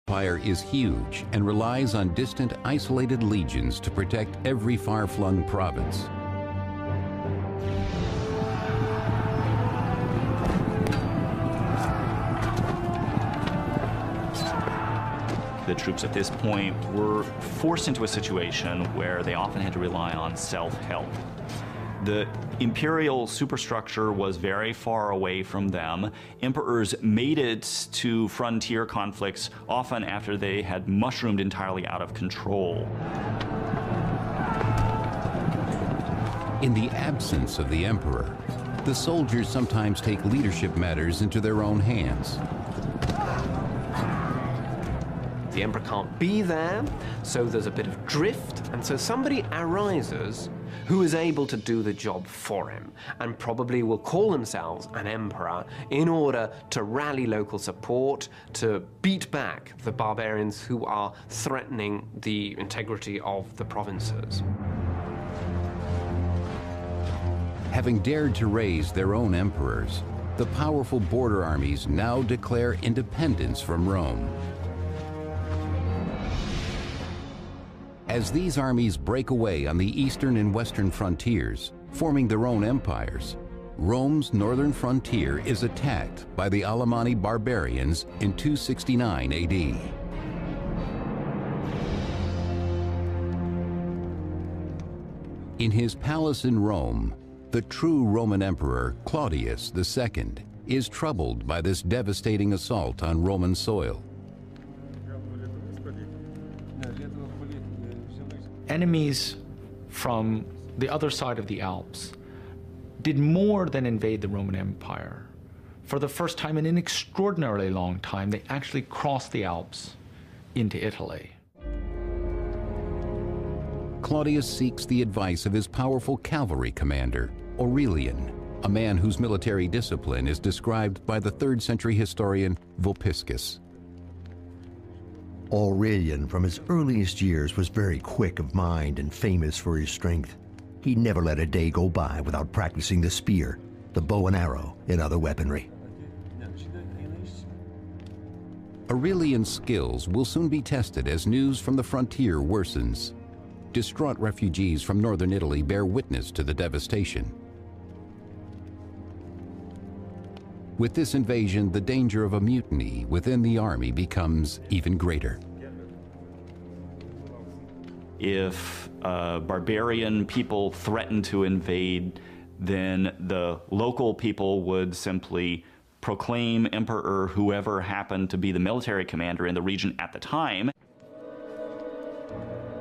Empire is huge and relies on distant, isolated legions to protect every far-flung province. The troops at this point were forced into a situation where they often had to rely on self-help. The imperial superstructure was very far away from them. Emperors made it to frontier conflicts often after they had mushroomed entirely out of control. In the absence of the emperor, the soldiers sometimes take leadership matters into their own hands. The emperor can't be there, so there's a bit of drift, and so somebody arises who is able to do the job for him, and probably will call themselves an emperor in order to rally local support, to beat back the barbarians who are threatening the integrity of the provinces. Having dared to raise their own emperors, the powerful border armies now declare independence from Rome. As these armies break away on the eastern and western frontiers, forming their own empires, Rome's northern frontier is attacked by the Alemanni barbarians in 269 AD. In his palace in Rome, the true Roman Emperor Claudius II is troubled by this devastating assault on Roman soil. Enemies from the other side of the Alps did more than invade the Roman Empire. For the first time in an extraordinarily long time, they actually crossed the Alps into Italy. Claudius seeks the advice of his powerful cavalry commander, Aurelian, a man whose military discipline is described by the 3rd century historian Vopiscus. Aurelian, from his earliest years, was very quick of mind and famous for his strength. He never let a day go by without practicing the spear, the bow and arrow, and other weaponry. Aurelian's skills will soon be tested as news from the frontier worsens. Distraught refugees from northern Italy bear witness to the devastation. With this invasion, the danger of a mutiny within the army becomes even greater. If barbarian people threatened to invade, then the local people would simply proclaim emperor whoever happened to be the military commander in the region at the time.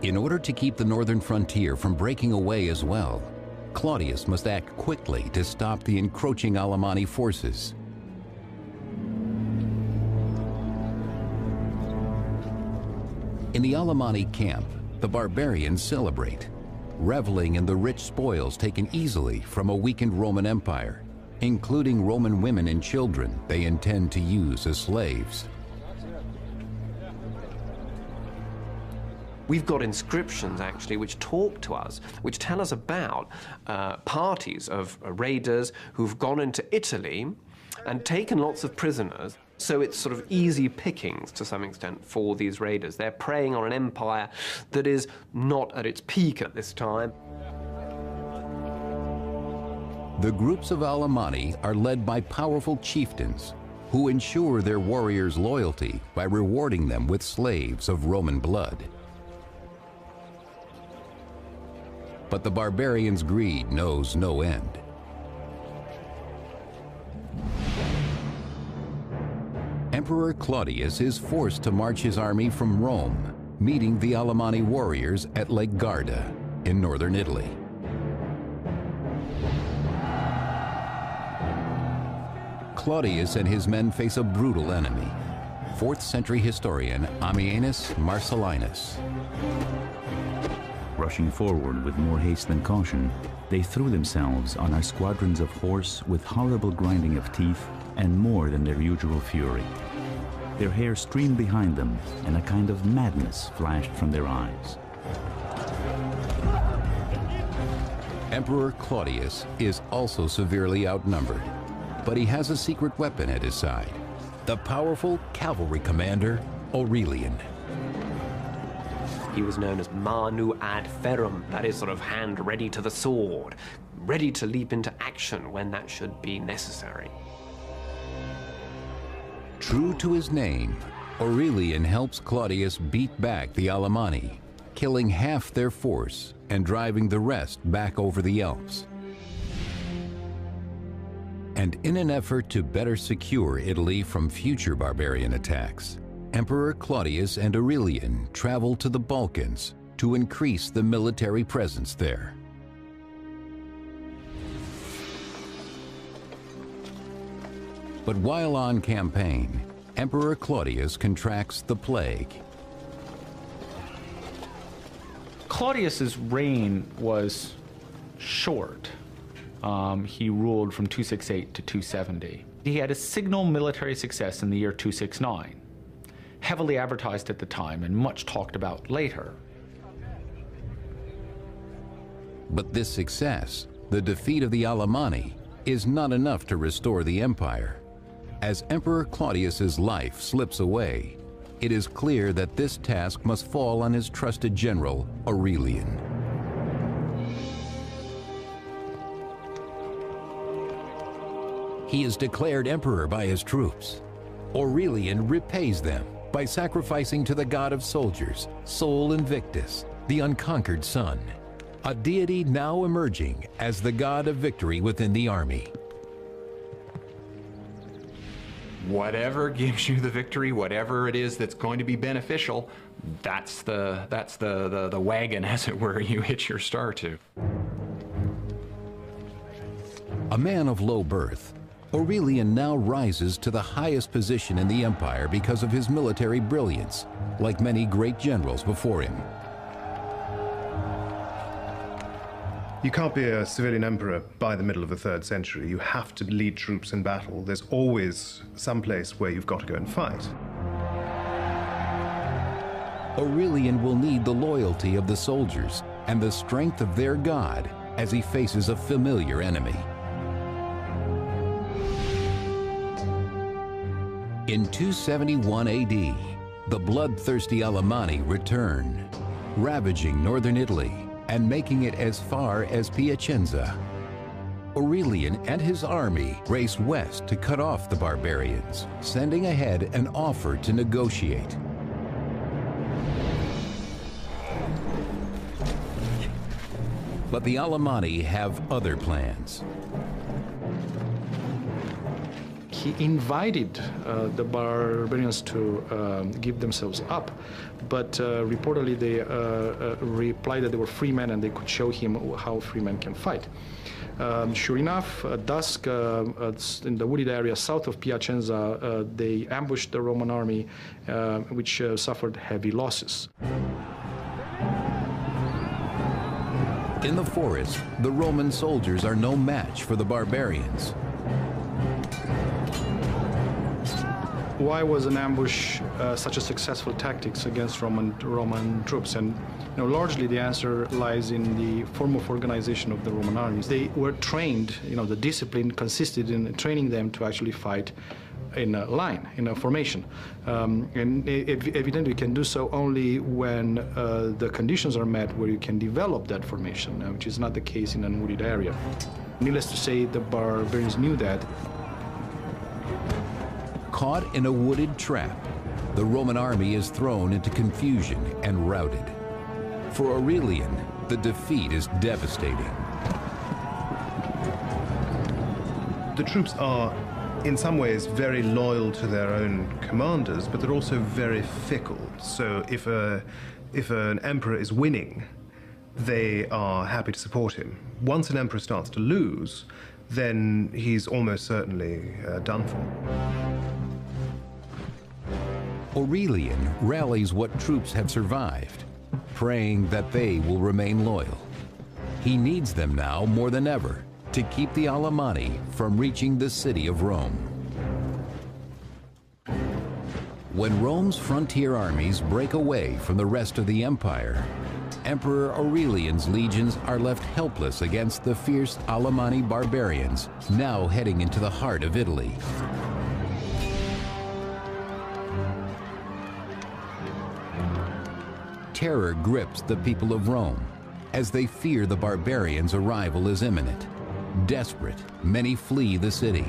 In order to keep the northern frontier from breaking away as well, Claudius must act quickly to stop the encroaching Alemanni forces. In the Alemanni camp, the barbarians celebrate, reveling in the rich spoils taken easily from a weakened Roman Empire, including Roman women and children they intend to use as slaves. We've got inscriptions, actually, which talk to us, which tell us about parties of raiders who've gone into Italy and taken lots of prisoners. So it's sort of easy pickings, to some extent, for these raiders. They're preying on an empire that is not at its peak at this time. The groups of Alemanni are led by powerful chieftains who ensure their warriors' loyalty by rewarding them with slaves of Roman blood. But the barbarians' greed knows no end. Emperor Claudius is forced to march his army from Rome, meeting the Alemanni warriors at Lake Garda in northern Italy. Claudius and his men face a brutal enemy, 4th century historian Ammianus Marcellinus. Rushing forward with more haste than caution, they threw themselves on our squadrons of horse with horrible grinding of teeth and more than their usual fury. Their hair streamed behind them, and a kind of madness flashed from their eyes. Emperor Claudius is also severely outnumbered, but he has a secret weapon at his side, the powerful cavalry commander Aurelian. He was known as Manu ad Ferrum, that is, sort of hand ready to the sword, ready to leap into action when that should be necessary. True to his name, Aurelian helps Claudius beat back the Alemanni, killing half their force and driving the rest back over the Alps. And in an effort to better secure Italy from future barbarian attacks, Emperor Claudius and Aurelian traveled to the Balkans to increase the military presence there. But while on campaign, Emperor Claudius contracts the plague. Claudius's reign was short. He ruled from 268 to 270. He had a signal military success in the year 269, heavily advertised at the time and much talked about later. But this success, the defeat of the Alemanni, is not enough to restore the empire. As Emperor Claudius's life slips away, it is clear that this task must fall on his trusted general, Aurelian. He is declared emperor by his troops. Aurelian repays them by sacrificing to the god of soldiers, Sol Invictus, the unconquered sun, a deity now emerging as the god of victory within the army. Whatever gives you the victory, whatever it is that's going to be beneficial, that's the wagon, as it were, you hitch your star to. A man of low birth, Aurelian now rises to the highest position in the empire because of his military brilliance, like many great generals before him. You can't be a civilian emperor by the middle of the 3rd century. You have to lead troops in battle. There's always some place where you've got to go and fight. Aurelian will need the loyalty of the soldiers and the strength of their god as he faces a familiar enemy. In 271 AD, the bloodthirsty Alemanni return, ravaging northern Italy and making it as far as Piacenza. Aurelian and his army race west to cut off the barbarians, sending ahead an offer to negotiate. But the Alemanni have other plans. He invited the barbarians to give themselves up, but reportedly they replied that they were free men and they could show him how free men can fight. Sure enough, at dusk, in the wooded area south of Piacenza, they ambushed the Roman army, which suffered heavy losses. In the forest, the Roman soldiers are no match for the barbarians. Why was an ambush such a successful tactic against Roman troops? And largely the answer lies in the form of organization of the Roman armies. They were trained, the discipline consisted in training them to actually fight in a line, in a formation. And evidently you can do so only when the conditions are met where you can develop that formation, which is not the case in a wooded area. Needless to say, the barbarians knew that. Caught in a wooded trap, the Roman army is thrown into confusion and routed. For Aurelian, the defeat is devastating. The troops are, in some ways, very loyal to their own commanders, but they're also very fickle. So if an emperor is winning, they are happy to support him. Once an emperor starts to lose, then he's almost certainly done for. Aurelian rallies what troops have survived, praying that they will remain loyal. He needs them now more than ever to keep the Alemanni from reaching the city of Rome. When Rome's frontier armies break away from the rest of the empire, Emperor Aurelian's legions are left helpless against the fierce Alemanni barbarians now heading into the heart of Italy. Terror grips the people of Rome as they fear the barbarians' arrival is imminent. Desperate, many flee the city.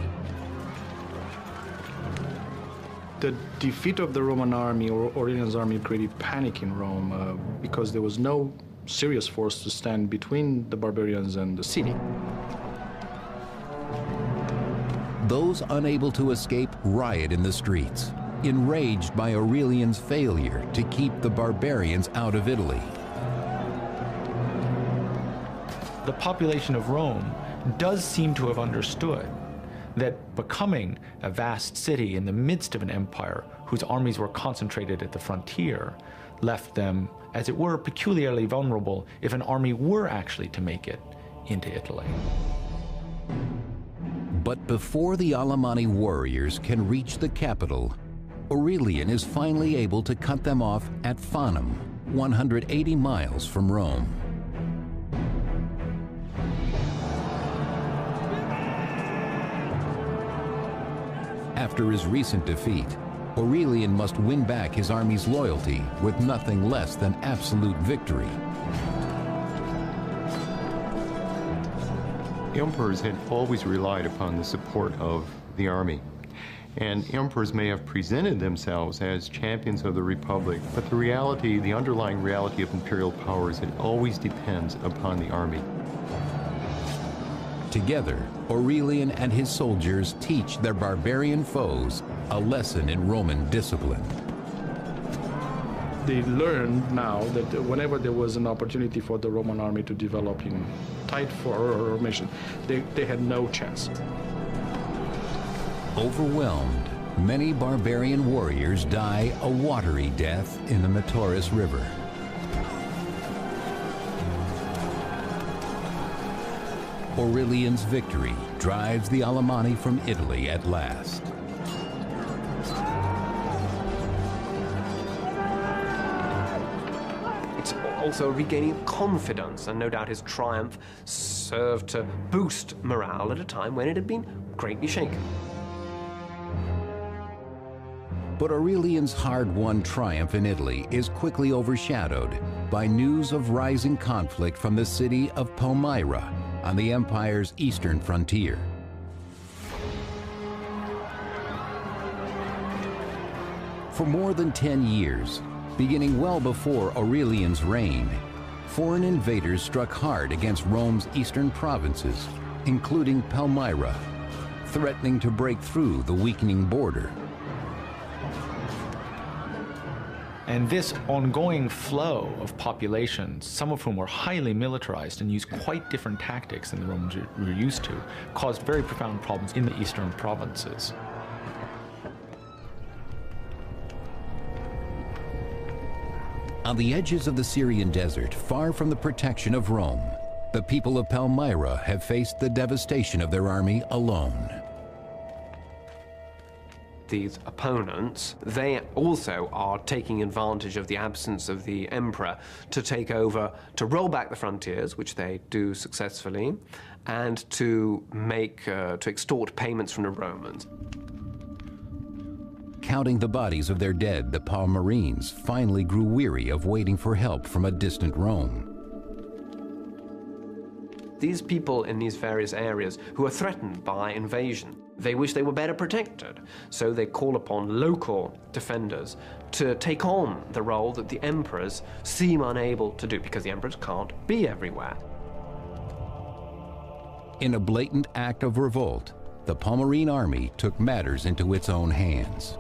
The defeat of the Roman army, or Aurelian's army, created panic in Rome because there was no serious force to stand between the barbarians and the city. Those unable to escape riot in the streets, enraged by Aurelian's failure to keep the barbarians out of Italy. The population of Rome does seem to have understood that becoming a vast city in the midst of an empire whose armies were concentrated at the frontier left them, as it were, peculiarly vulnerable if an army were actually to make it into Italy. But before the Alemanni warriors can reach the capital, Aurelian is finally able to cut them off at Fanum, 180 miles from Rome. After his recent defeat, Aurelian must win back his army's loyalty with nothing less than absolute victory. Emperors had always relied upon the support of the army. And emperors may have presented themselves as champions of the Republic, but the reality, the underlying reality of imperial powers, it always depends upon the army. Together, Aurelian and his soldiers teach their barbarian foes a lesson in Roman discipline. They learned now that whenever there was an opportunity for the Roman army to develop in tight formation, they had no chance. Overwhelmed, many barbarian warriors die a watery death in the Metaurus River. Aurelian's victory drives the Alemanni from Italy at last. It's also regaining confidence, and no doubt his triumph served to boost morale at a time when it had been greatly shaken. But Aurelian's hard-won triumph in Italy is quickly overshadowed by news of rising conflict from the city of Palmyra on the empire's eastern frontier. For more than 10 years, beginning well before Aurelian's reign, foreign invaders struck hard against Rome's eastern provinces, including Palmyra, threatening to break through the weakening border. And this ongoing flow of populations, some of whom were highly militarized and used quite different tactics than the Romans were used to, caused very profound problems in the eastern provinces. On the edges of the Syrian desert, far from the protection of Rome, the people of Palmyra have faced the devastation of their army alone. These opponents, they also are taking advantage of the absence of the emperor to take over, to roll back the frontiers, which they do successfully, and to extort payments from the Romans. Counting the bodies of their dead, the Palmyrines finally grew weary of waiting for help from a distant Rome. These people in these various areas who are threatened by invasion, they wish they were better protected, so they call upon local defenders to take on the role that the emperors seem unable to do, because the emperors can't be everywhere. In a blatant act of revolt, the Palmyrine army took matters into its own hands.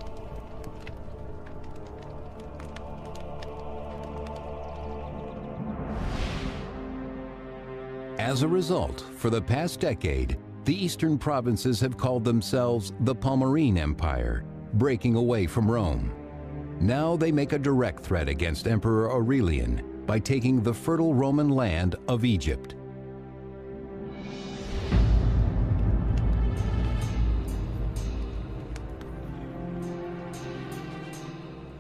As a result, for the past decade, the eastern provinces have called themselves the Palmyrine Empire, breaking away from Rome. Now they make a direct threat against Emperor Aurelian by taking the fertile Roman land of Egypt.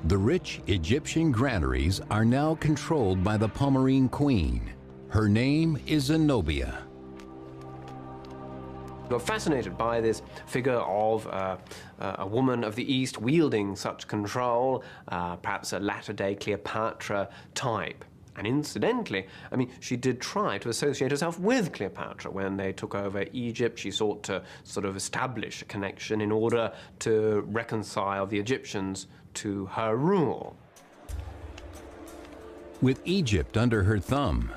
The rich Egyptian granaries are now controlled by the Palmyrine queen. Her name is Zenobia. We're fascinated by this figure of a woman of the East wielding such control, perhaps a latter-day Cleopatra type. And incidentally, I mean, she did try to associate herself with Cleopatra. When they took over Egypt, she sought to sort of establish a connection in order to reconcile the Egyptians to her rule. With Egypt under her thumb,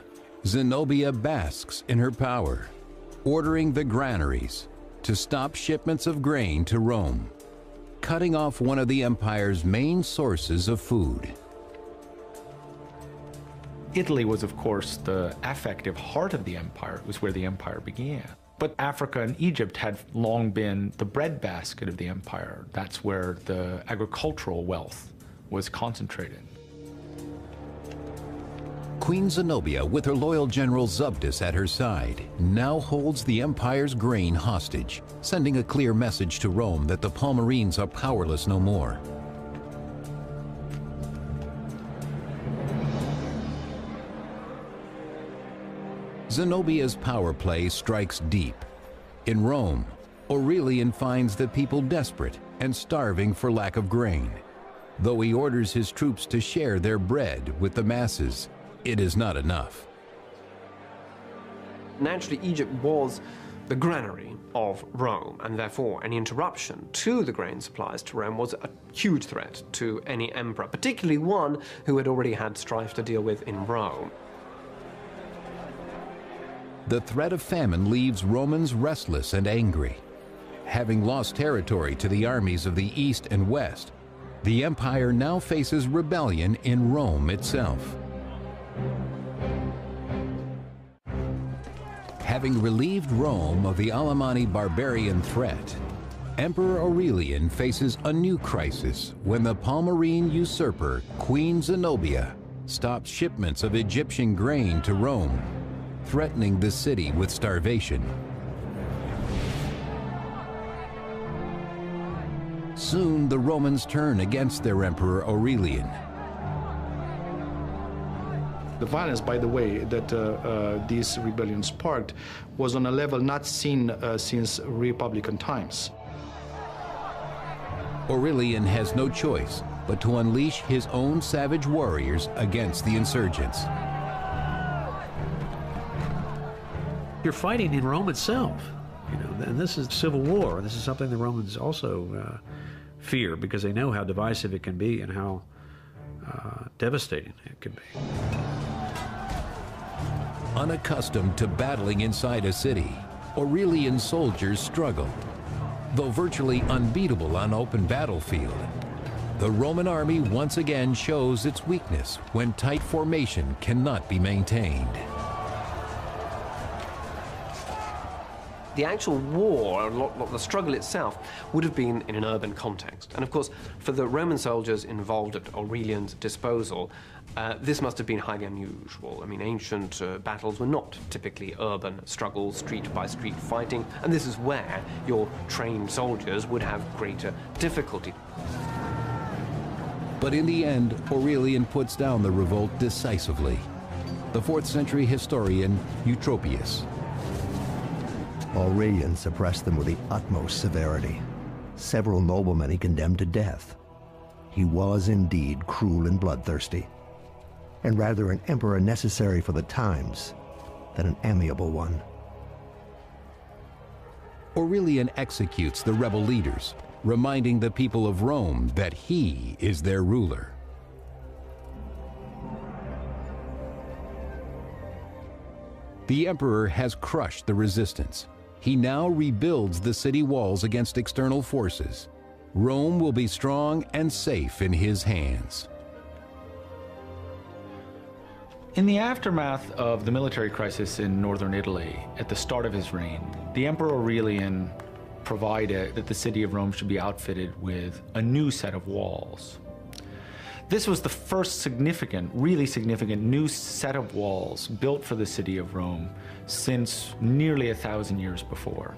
Zenobia basks in her power, ordering the granaries to stop shipments of grain to Rome, cutting off one of the empire's main sources of food. Italy was, of course, the affective heart of the empire. It was where the empire began. But Africa and Egypt had long been the breadbasket of the empire. That's where the agricultural wealth was concentrated. Queen Zenobia, with her loyal general Zubdus at her side, now holds the empire's grain hostage, sending a clear message to Rome that the Palmyrene are powerless no more. Zenobia's power play strikes deep. In Rome, Aurelian finds the people desperate and starving for lack of grain. Though he orders his troops to share their bread with the masses, it is not enough. Naturally, Egypt was the granary of Rome, and therefore any interruption to the grain supplies to Rome was a huge threat to any emperor, particularly one who had already had strife to deal with in Rome. The threat of famine leaves Romans restless and angry. Having lost territory to the armies of the East and West, the empire now faces rebellion in Rome itself. Having relieved Rome of the Alemanni barbarian threat, Emperor Aurelian faces a new crisis when the Palmyrene usurper, Queen Zenobia, stops shipments of Egyptian grain to Rome, threatening the city with starvation. Soon the Romans turn against their Emperor Aurelian. The violence, by the way, that these rebellions sparked was on a level not seen since Republican times. Aurelian has no choice but to unleash his own savage warriors against the insurgents. You're fighting in Rome itself, you know, and this is civil war. This is something the Romans also fear because they know how divisive it can be and how devastating it can be. Unaccustomed to battling inside a city, Aurelian soldiers struggle. Though virtually unbeatable on open battlefield, the Roman army once again shows its weakness when tight formation cannot be maintained. The actual war, the struggle itself, would have been in an urban context. And of course, for the Roman soldiers involved at Aurelian's disposal, this must have been highly unusual. I mean, ancient battles were not typically urban struggles, street by street fighting, and this is where your trained soldiers would have greater difficulty. But in the end, Aurelian puts down the revolt decisively. The 4th century historian Eutropius. Aurelian suppressed them with the utmost severity. Several noblemen he condemned to death. He was indeed cruel and bloodthirsty, and rather an emperor necessary for the times than an amiable one. Aurelian executes the rebel leaders, reminding the people of Rome that he is their ruler. The emperor has crushed the resistance. He now rebuilds the city walls against external forces. Rome will be strong and safe in his hands. In the aftermath of the military crisis in northern Italy, at the start of his reign, the Emperor Aurelian provided that the city of Rome should be outfitted with a new set of walls. This was the first significant, really significant new set of walls built for the city of Rome since nearly 1,000 years before.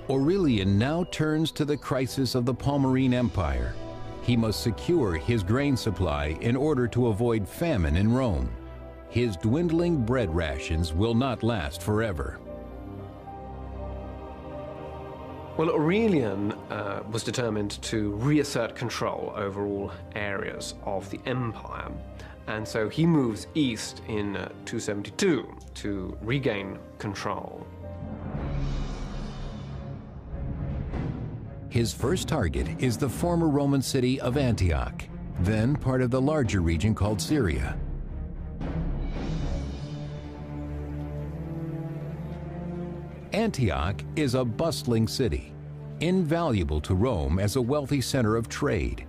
Aurelian now turns to the crisis of the Palmyrene Empire. He must secure his grain supply in order to avoid famine in Rome. His dwindling bread rations will not last forever. Well, Aurelian was determined to reassert control over all areas of the empire, and so he moves east in 272 to regain control. His first target is the former Roman city of Antioch, then part of the larger region called Syria. Antioch is a bustling city, invaluable to Rome as a wealthy center of trade.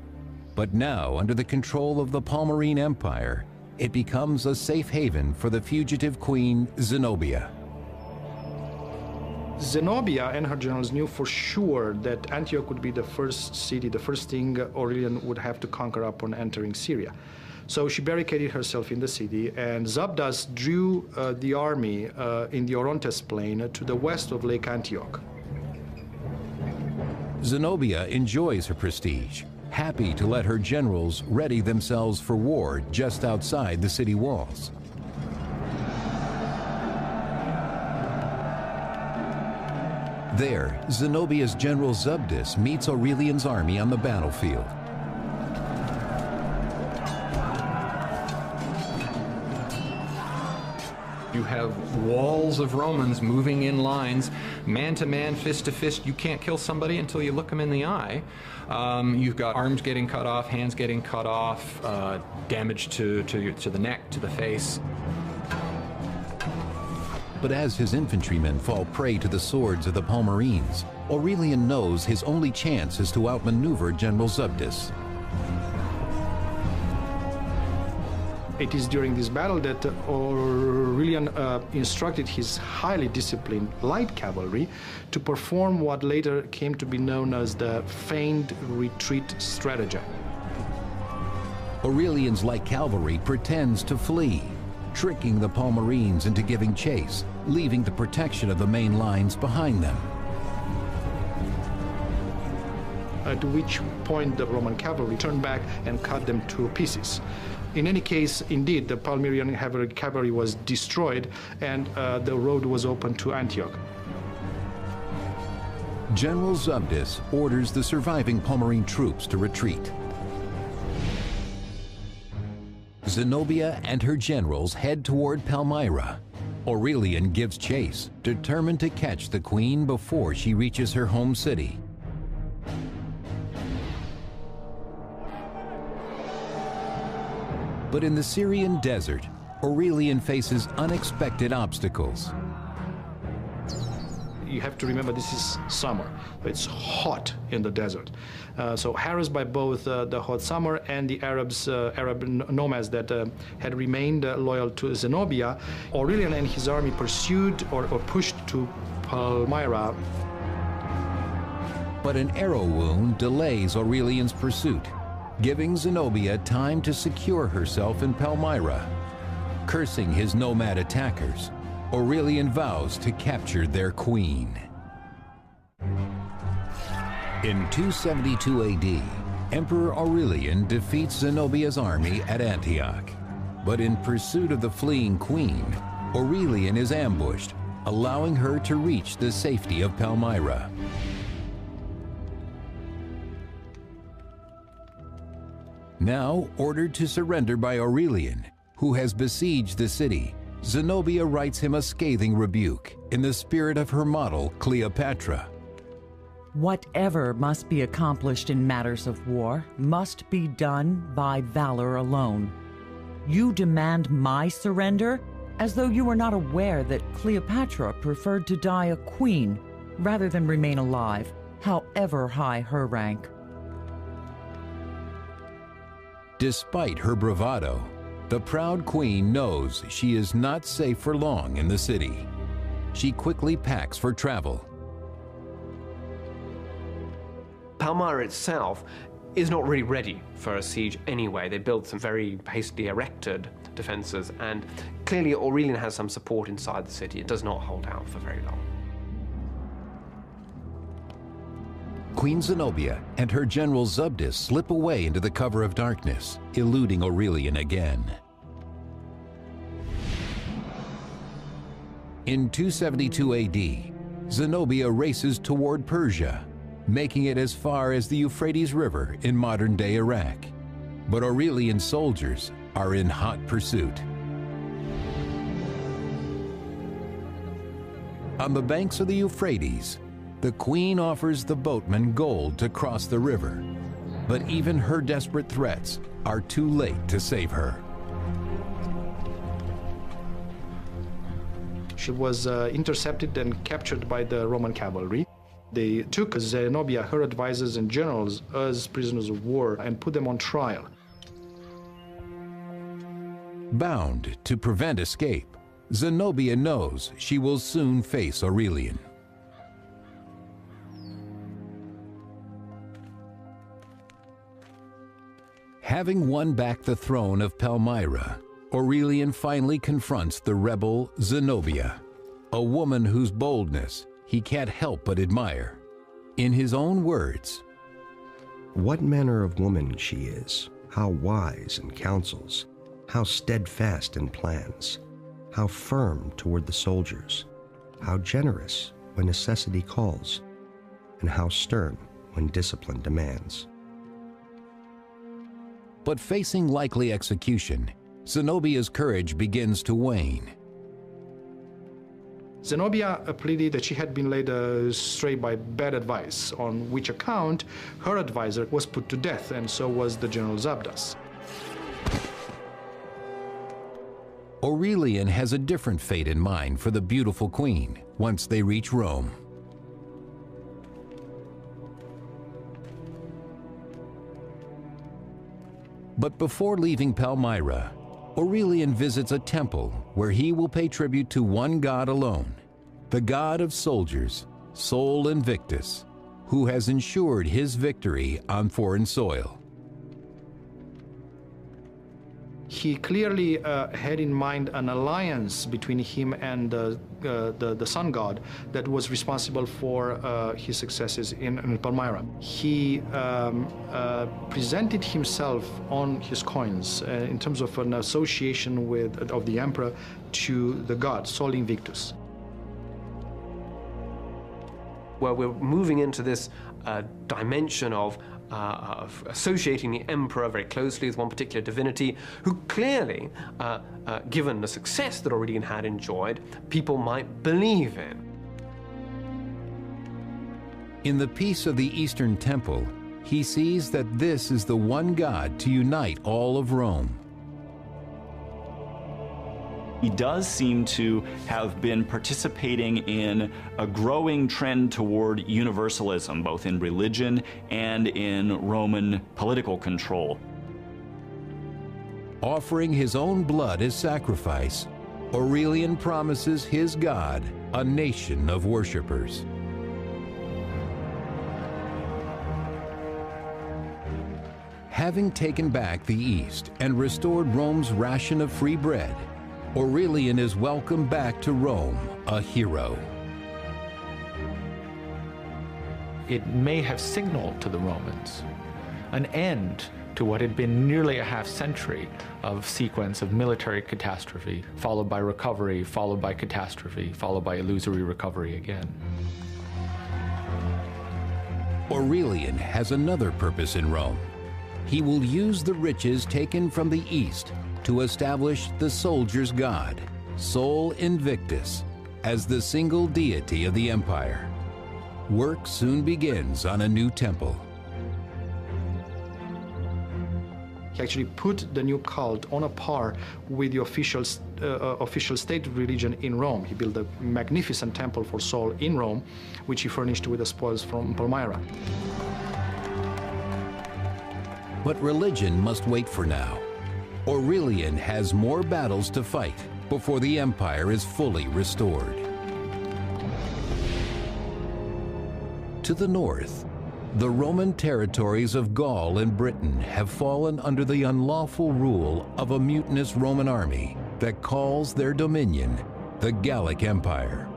But now, under the control of the Palmyrene Empire, it becomes a safe haven for the fugitive queen Zenobia. Zenobia and her generals knew for sure that Antioch would be the first city, the first thing Aurelian would have to conquer upon entering Syria. So she barricaded herself in the city, and Zabdas drew the army in the Orontes plain to the west of Lake Antioch. Zenobia enjoys her prestige, happy to let her generals ready themselves for war just outside the city walls. There, Zenobia's general Zabdas meets Aurelian's army on the battlefield. You have walls of Romans moving in lines, man to man, fist to fist. You can't kill somebody until you look them in the eye. You've got arms getting cut off, hands getting cut off, damage to the neck, to the face. But as his infantrymen fall prey to the swords of the Palmyrenes, Aurelian knows his only chance is to outmaneuver General Zabdas. It is during this battle that Aurelian instructed his highly disciplined light cavalry to perform what later came to be known as the feigned retreat stratagem. Aurelian's light cavalry pretends to flee, tricking the Palmyrenes into giving chase, leaving the protection of the main lines behind them. At which point the Roman cavalry turned back and cut them to pieces. In any case, indeed, the Palmyrean cavalry was destroyed, and the road was open to Antioch. General Zabdas orders the surviving Palmyrene troops to retreat. Zenobia and her generals head toward Palmyra. Aurelian gives chase, determined to catch the queen before she reaches her home city. But in the Syrian desert, Aurelian faces unexpected obstacles. You have to remember this is summer. It's hot in the desert. So harassed by both the hot summer and the Arab nomads that had remained loyal to Zenobia, Aurelian and his army pursued or pushed to Palmyra. But an arrow wound delays Aurelian's pursuit, giving Zenobia time to secure herself in Palmyra. Cursing his nomad attackers, Aurelian vows to capture their queen. In 272 AD, Emperor Aurelian defeats Zenobia's army at Antioch. But in pursuit of the fleeing queen, Aurelian is ambushed, allowing her to reach the safety of Palmyra. Now ordered to surrender by Aurelian, who has besieged the city, Zenobia writes him a scathing rebuke in the spirit of her model, Cleopatra. Whatever must be accomplished in matters of war must be done by valor alone. You demand my surrender as though you were not aware that Cleopatra preferred to die a queen rather than remain alive, however high her rank. Despite her bravado, the proud queen knows she is not safe for long in the city. She quickly packs for travel. Palmyra itself is not really ready for a siege anyway. They built some very hastily erected defenses, and clearly Aurelian has some support inside the city. It does not hold out for very long. Queen Zenobia and her general Zabdas slip away into the cover of darkness, eluding Aurelian again. In 272 AD, Zenobia races toward Persia, making it as far as the Euphrates River in modern-day Iraq. But Aurelian's soldiers are in hot pursuit. On the banks of the Euphrates, the queen offers the boatmen gold to cross the river, but even her desperate threats are too late to save her. She was intercepted and captured by the Roman cavalry. They took Zenobia, her advisors and generals, as prisoners of war and put them on trial. Bound to prevent escape, Zenobia knows she will soon face Aurelian. Having won back the throne of Palmyra, Aurelian finally confronts the rebel Zenobia, a woman whose boldness he can't help but admire. In his own words, "What manner of woman she is, how wise in counsels, how steadfast in plans, how firm toward the soldiers, how generous when necessity calls, and how stern when discipline demands." But facing likely execution, Zenobia's courage begins to wane. Zenobia pleaded that she had been led astray by bad advice, on which account her advisor was put to death, and so was the general Zabdas. Aurelian has a different fate in mind for the beautiful queen once they reach Rome. But before leaving Palmyra, Aurelian visits a temple where he will pay tribute to one god alone, the god of soldiers, Sol Invictus, who has ensured his victory on foreign soil. He clearly had in mind an alliance between him and the sun god that was responsible for his successes in Palmyra. He presented himself on his coins in terms of an association of the emperor to the god, Sol Invictus. Where we're moving into this dimension of associating the emperor very closely with one particular divinity, who clearly, given the success that Aurelian had enjoyed, people might believe in. In the peace of the Eastern Temple, he sees that this is the one God to unite all of Rome. He does seem to have been participating in a growing trend toward universalism, both in religion and in Roman political control. Offering his own blood as sacrifice, Aurelian promises his God a nation of worshipers. Having taken back the East and restored Rome's ration of free bread, Aurelian is welcomed back to Rome, a hero. It may have signaled to the Romans an end to what had been nearly a half-century of sequence of military catastrophe, followed by recovery, followed by catastrophe, followed by illusory recovery again. Aurelian has another purpose in Rome. He will use the riches taken from the East to establish the soldier's god, Sol Invictus, as the single deity of the empire. Work soon begins on a new temple. He actually put the new cult on a par with the official state religion in Rome. He built a magnificent temple for Sol in Rome, which he furnished with the spoils from Palmyra. But religion must wait for now. Aurelian has more battles to fight before the empire is fully restored. To the north, the Roman territories of Gaul and Britain have fallen under the unlawful rule of a mutinous Roman army that calls their dominion the Gallic Empire.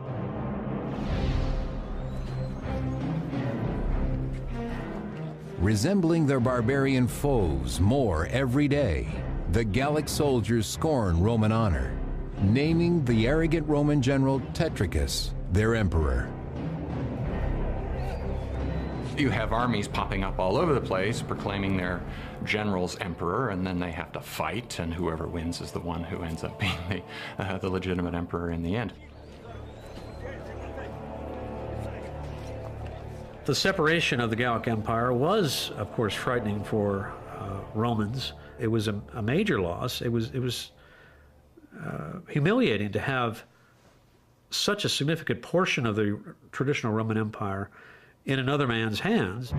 Resembling their barbarian foes more every day, the Gallic soldiers scorn Roman honor, naming the arrogant Roman general Tetricus their emperor. You have armies popping up all over the place, proclaiming their generals emperor, and then they have to fight, and whoever wins is the one who ends up being the legitimate emperor in the end. The separation of the Gallic Empire was, of course, frightening for Romans. It was a major loss. It was humiliating to have such a significant portion of the traditional Roman Empire in another man's hands.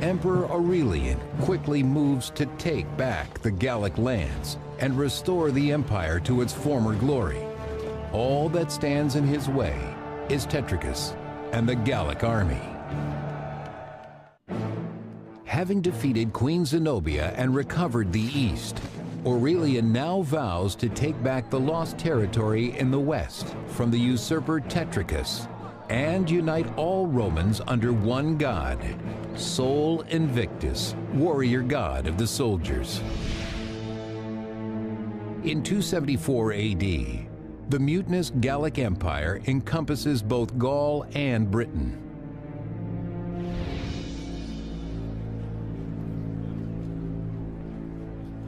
Emperor Aurelian quickly moves to take back the Gallic lands and restore the empire to its former glory. All that stands in his way is Tetricus and the Gallic army. Having defeated Queen Zenobia and recovered the east, Aurelian now vows to take back the lost territory in the west from the usurper Tetricus and unite all Romans under one god, Sol Invictus, warrior god of the soldiers. In 274 AD, the mutinous Gallic Empire encompasses both Gaul and Britain.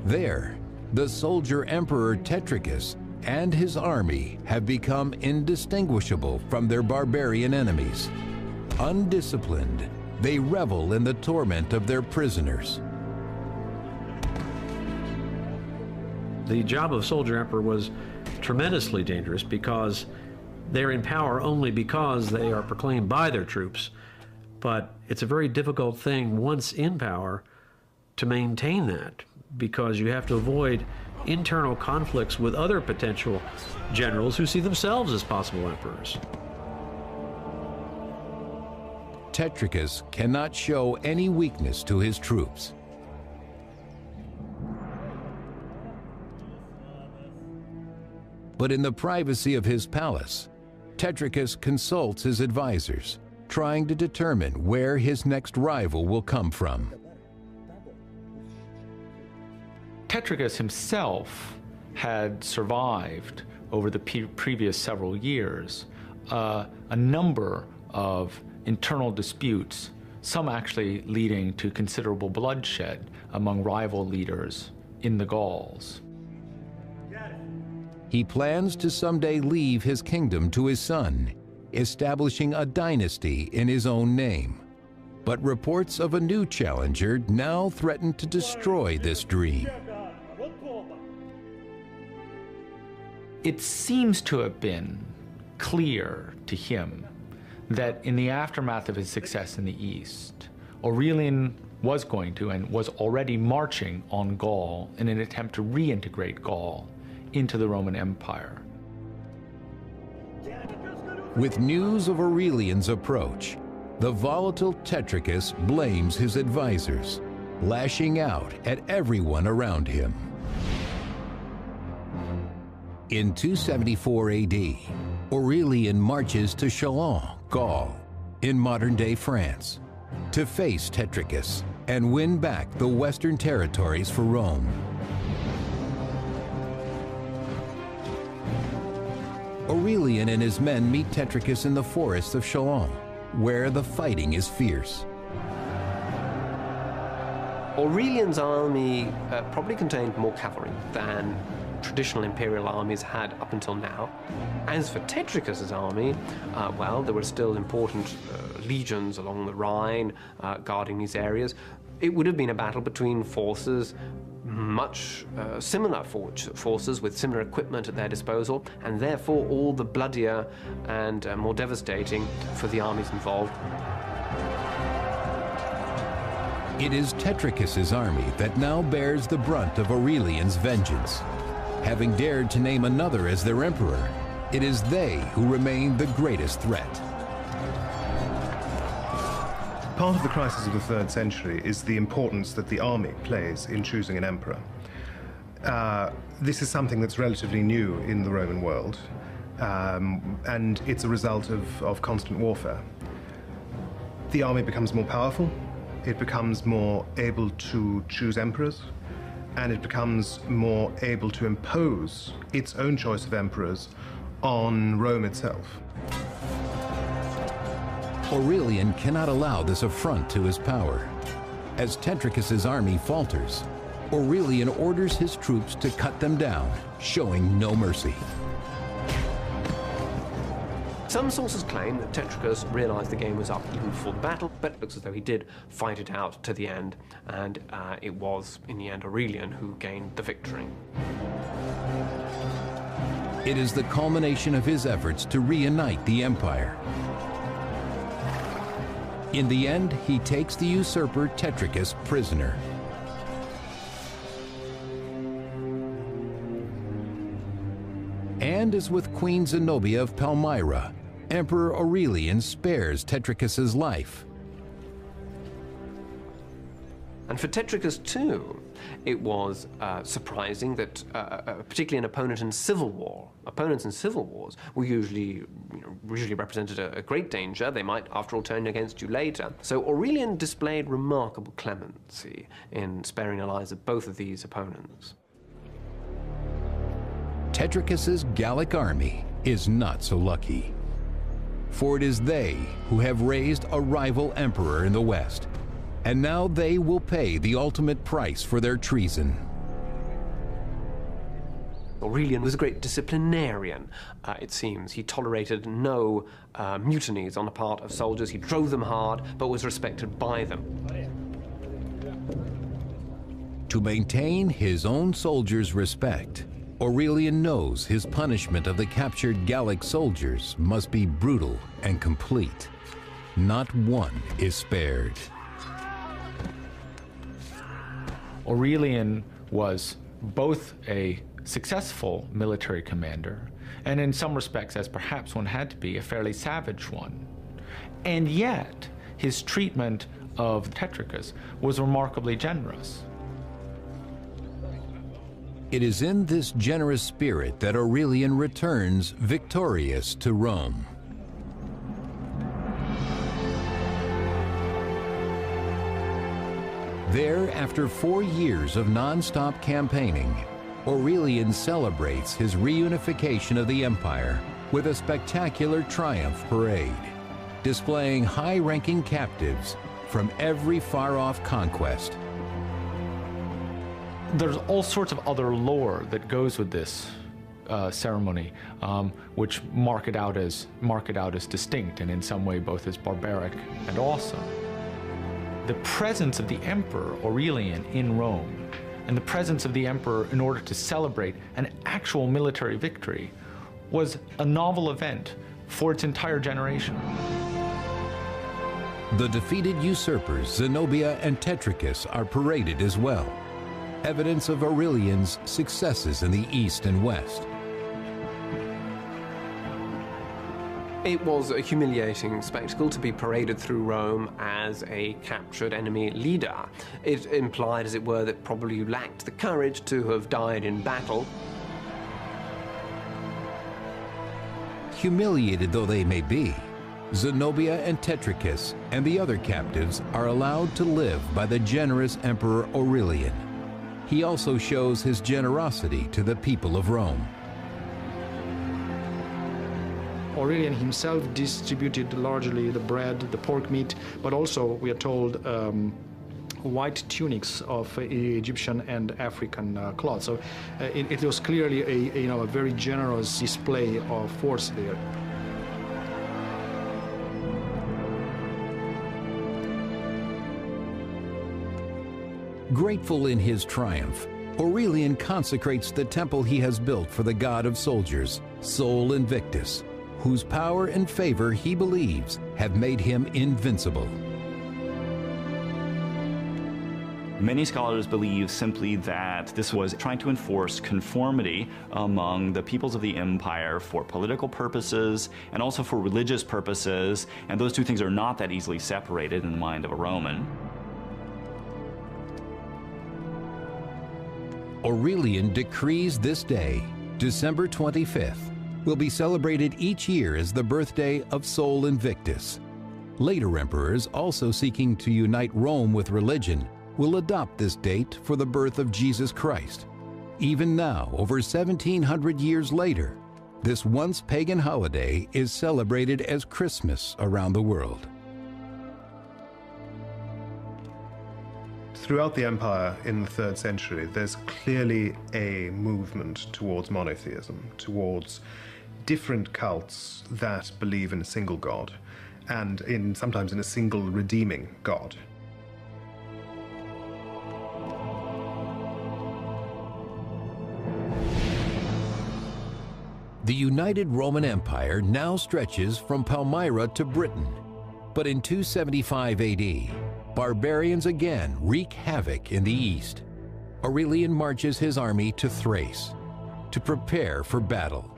There, the soldier emperor Tetricus and his army have become indistinguishable from their barbarian enemies. Undisciplined, they revel in the torment of their prisoners. The job of soldier emperor was tremendously dangerous because they're in power only because they are proclaimed by their troops. But it's a very difficult thing once in power to maintain that, because you have to avoid internal conflicts with other potential generals who see themselves as possible emperors. Tetricus cannot show any weakness to his troops. But in the privacy of his palace, Tetricus consults his advisors, trying to determine where his next rival will come from. Tetricus himself had survived over the previous several years a number of internal disputes, some actually leading to considerable bloodshed among rival leaders in the Gauls. He plans to someday leave his kingdom to his son, establishing a dynasty in his own name. But reports of a new challenger now threaten to destroy this dream. It seems to have been clear to him that in the aftermath of his success in the East, Aurelian was going to and was already marching on Gaul in an attempt to reintegrate Gaul into the Roman Empire. With news of Aurelian's approach, the volatile Tetricus blames his advisors, lashing out at everyone around him. In 274 AD, Aurelian marches to Chalons, Gaul, in modern-day France, to face Tetricus and win back the western territories for Rome. Aurelian and his men meet Tetricus in the forests of Chalons, where the fighting is fierce. Aurelian's army probably contained more cavalry than traditional imperial armies had up until now. As for Tetricus's army, well, there were still important legions along the Rhine guarding these areas. It would have been a battle between forces, much similar forces with similar equipment at their disposal, and therefore all the bloodier and more devastating for the armies involved. It is Tetricus's army that now bears the brunt of Aurelian's vengeance. Having dared to name another as their emperor, it is they who remain the greatest threat. Part of the crisis of the 3rd century is the importance that the army plays in choosing an emperor. This is something that's relatively new in the Roman world, and it's a result of constant warfare. The army becomes more powerful, it becomes more able to choose emperors, and it becomes more able to impose its own choice of emperors on Rome itself. Aurelian cannot allow this affront to his power. As Tetricus's army falters, Aurelian orders his troops to cut them down, showing no mercy. Some sources claim that Tetricus realized the game was up even before the battle, but it looks as though he did fight it out to the end, and it was, in the end, Aurelian who gained the victory. It is the culmination of his efforts to reunite the empire. In the end, he takes the usurper Tetricus prisoner. And as with Queen Zenobia of Palmyra, Emperor Aurelian spares Tetricus's life. And for Tetricus too, it was surprising that, particularly an opponent in civil war, opponents in civil wars were usually represented a great danger. They might, after all, turn against you later. So Aurelian displayed remarkable clemency in sparing the lives of both of these opponents. Tetricus's Gallic army is not so lucky, for it is they who have raised a rival emperor in the West, and now they will pay the ultimate price for their treason. Aurelian was a great disciplinarian, it seems. He tolerated no mutinies on the part of soldiers. He drove them hard, but was respected by them. To maintain his own soldiers' respect, Aurelian knows his punishment of the captured Gallic soldiers must be brutal and complete. Not one is spared. Aurelian was both a successful military commander, and in some respects, as perhaps one had to be, a fairly savage one. And yet, his treatment of Tetricus was remarkably generous. It is in this generous spirit that Aurelian returns victorious to Rome. There, after 4 years of non-stop campaigning, Aurelian celebrates his reunification of the empire with a spectacular triumph parade, displaying high-ranking captives from every far-off conquest. There's all sorts of other lore that goes with this ceremony, which mark it out as distinct and in some way both as barbaric and awesome. The presence of the emperor Aurelian in Rome, and the presence of the emperor in order to celebrate an actual military victory, was a novel event for its entire generation. The defeated usurpers Zenobia and Tetricus are paraded as well, evidence of Aurelian's successes in the East and West. It was a humiliating spectacle to be paraded through Rome as a captured enemy leader. It implied, as it were, that probably you lacked the courage to have died in battle. Humiliated though they may be, Zenobia and Tetricus and the other captives are allowed to live by the generous Emperor Aurelian. He also shows his generosity to the people of Rome. Aurelian himself distributed largely the bread, the pork meat, but also, we are told, white tunics of Egyptian and African cloth. So it was clearly a very generous display of force there. Grateful in his triumph, Aurelian consecrates the temple he has built for the god of soldiers, Sol Invictus, whose power and favor he believes have made him invincible. Many scholars believe simply that this was trying to enforce conformity among the peoples of the empire for political purposes and also for religious purposes, and those two things are not that easily separated in the mind of a Roman. Aurelian decrees this day, December 25th, will be celebrated each year as the birthday of Sol Invictus. Later emperors, also seeking to unite Rome with religion, will adopt this date for the birth of Jesus Christ. Even now, over 1700 years later, this once pagan holiday is celebrated as Christmas around the world. throughout the empire in the 3rd century, there's clearly a movement towards monotheism, towards different cults that believe in a single god, and sometimes in a single redeeming god. The United Roman Empire now stretches from Palmyra to Britain, but in 275 AD, barbarians again wreak havoc in the east. Aurelian marches his army to Thrace to prepare for battle.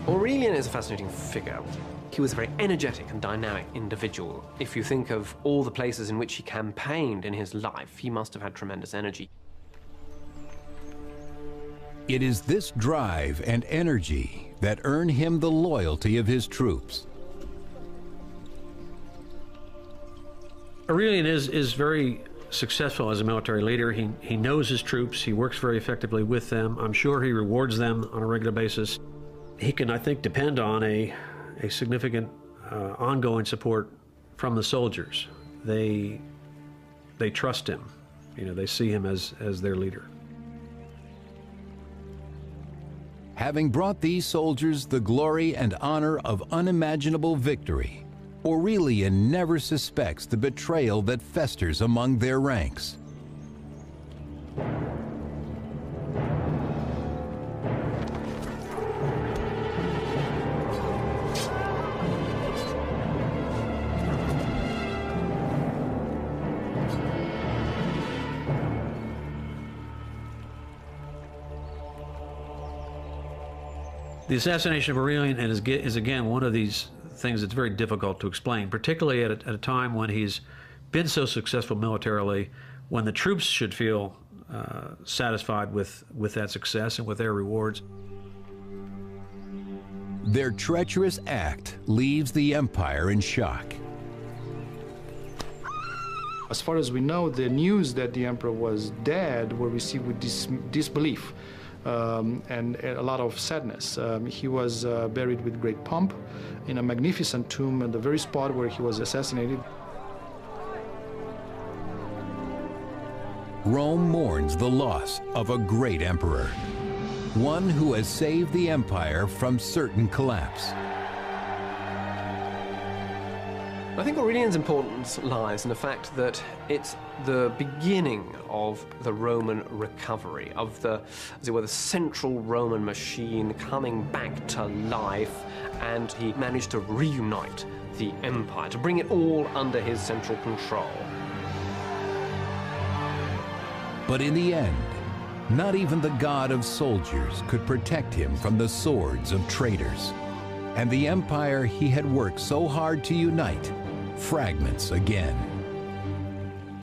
Aurelian is a fascinating figure. He was a very energetic and dynamic individual. If you think of all the places in which he campaigned in his life, he must have had tremendous energy. It is this drive and energy that earn him the loyalty of his troops. Aurelian is very successful as a military leader. He knows his troops. He works very effectively with them. I'm sure he rewards them on a regular basis. He can, I think, depend on a significant ongoing support from the soldiers. They trust him. You know, they see him as their leader. Having brought these soldiers the glory and honor of unimaginable victory, Aurelian never suspects the betrayal that festers among their ranks. The assassination of Aurelian is again one of these things that's very difficult to explain, particularly at a time when he's been so successful militarily, when the troops should feel satisfied with that success and with their rewards. Their treacherous act leaves the empire in shock. As far as we know, the news that the emperor was dead were received with disbelief. And a lot of sadness. He was buried with great pomp in a magnificent tomb at the very spot where he was assassinated. Rome mourns the loss of a great emperor, one who has saved the empire from certain collapse. I think Aurelian's importance lies in the fact that it's the beginning of the Roman recovery, of the, as it were, the central Roman machine coming back to life, and he managed to reunite the empire, to bring it all under his central control. But in the end, not even the god of soldiers could protect him from the swords of traitors. And the empire he had worked so hard to unite fragments again.